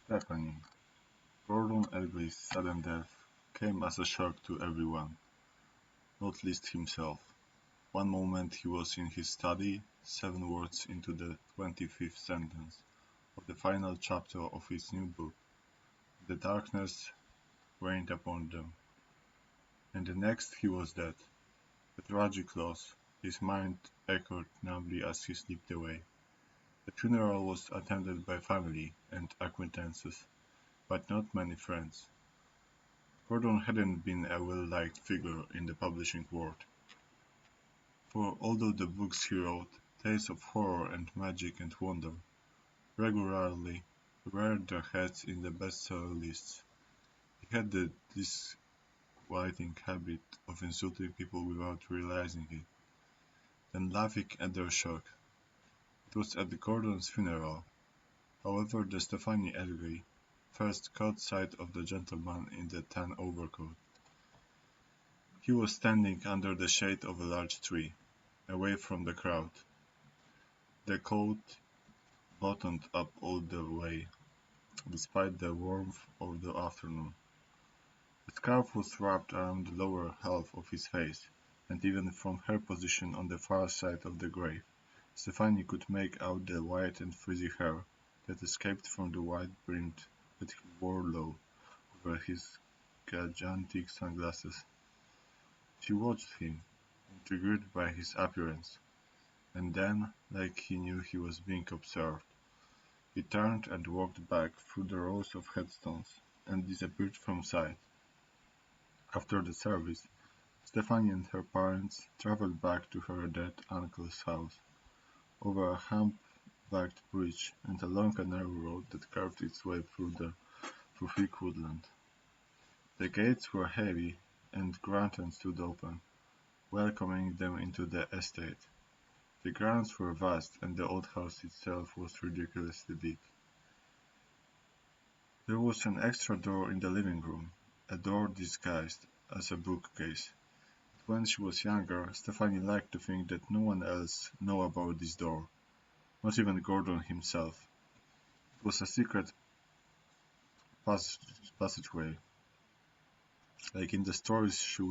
Stephanie. Gordon Elgley's sudden death came as a shock to everyone, not least himself. One moment he was in his study, 7 words into the 25th sentence of the final chapter of his new book. The darkness rained upon them, and the next he was dead. A tragic loss, his mind echoed numbly as he slipped away. The funeral was attended by family and acquaintances, but not many friends. Gordon hadn't been a well-liked figure in the publishing world, for although the books he wrote, tales of horror and magic and wonder, regularly reared their heads in the bestseller lists, he had the disquieting habit of insulting people without realizing it, then laughing at their shock. It was at Gordon's funeral, however, that Stephanie Ellery first caught sight of the gentleman in the tan overcoat. He was standing under the shade of a large tree, away from the crowd, the coat buttoned up all the way, despite the warmth of the afternoon. The scarf was wrapped around the lower half of his face, and even from her position on the far side of the grave, Stephanie could make out the white and frizzy hair that escaped from the wide brim that he wore low over his gigantic sunglasses. She watched him, intrigued by his appearance, and then, like he knew he was being observed, he turned and walked back through the rows of headstones and disappeared from sight. After the service, Stephanie and her parents traveled back to her dead uncle's house, over a hump-backed bridge and along a narrow road that curved its way through thick woodland. The gates were heavy, and Granton stood open, welcoming them into the estate. The grounds were vast, and the old house itself was ridiculously big. There was an extra door in the living room, a door disguised as a bookcase. When she was younger, Stephanie liked to think that no one else knew about this door, not even Gordon himself. It was a secret passageway, like in the stories she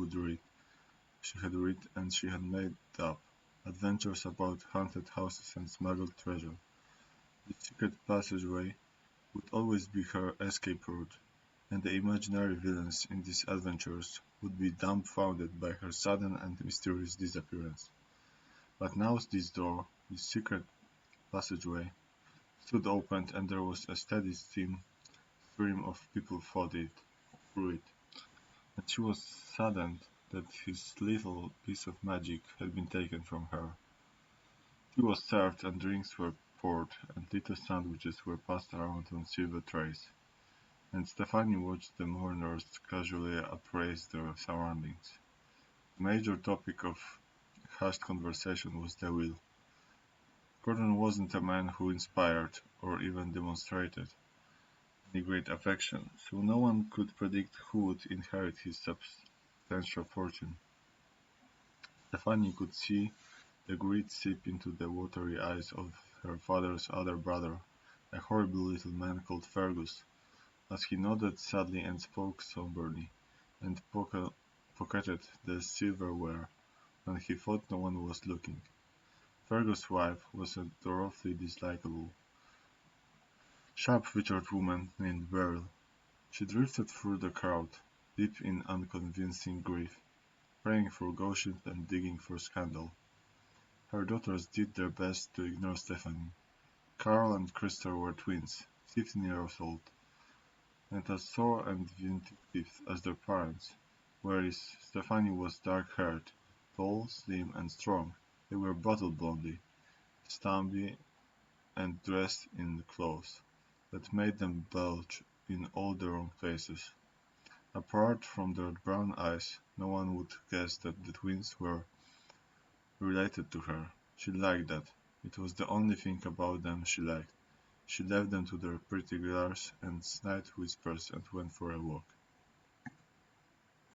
had read and she had made up, adventures about haunted houses and smuggled treasure. This secret passageway would always be her escape route, and the imaginary villains in these adventures would be dumbfounded by her sudden and mysterious disappearance. But now this door, this secret passageway, stood open and there was a steady stream of people through it, and she was saddened that his little piece of magic had been taken from her. Tea was served and drinks were poured, and little sandwiches were passed around on silver trays, and Stephanie watched the mourners casually appraise their surroundings. The major topic of hushed conversation was the will. Gordon wasn't a man who inspired, or even demonstrated, any great affection, so no one could predict who would inherit his substantial fortune. Stephanie could see the greed seep into the watery eyes of her father's other brother, a horrible little man called Fergus, as he nodded sadly and spoke somberly, and pocketed the silverware when he thought no one was looking. Fergus' wife was a thoroughly dislikable, sharp-featured woman named Beryl. She drifted through the crowd, deep in unconvincing grief, praying for gossip and digging for scandal. Her daughters did their best to ignore Stephanie. Carl and Krista were twins, 15 years old, and as sore and vindictive as their parents, whereas Stephanie was dark-haired, tall, slim, and strong. They were bottle-blondie, stumpy, and dressed in clothes that made them bulge in all the wrong places. Apart from their brown eyes, no one would guess that the twins were related to her. She liked that. It was the only thing about them she liked. She left them to their pretty glares and snide whispers and went for a walk.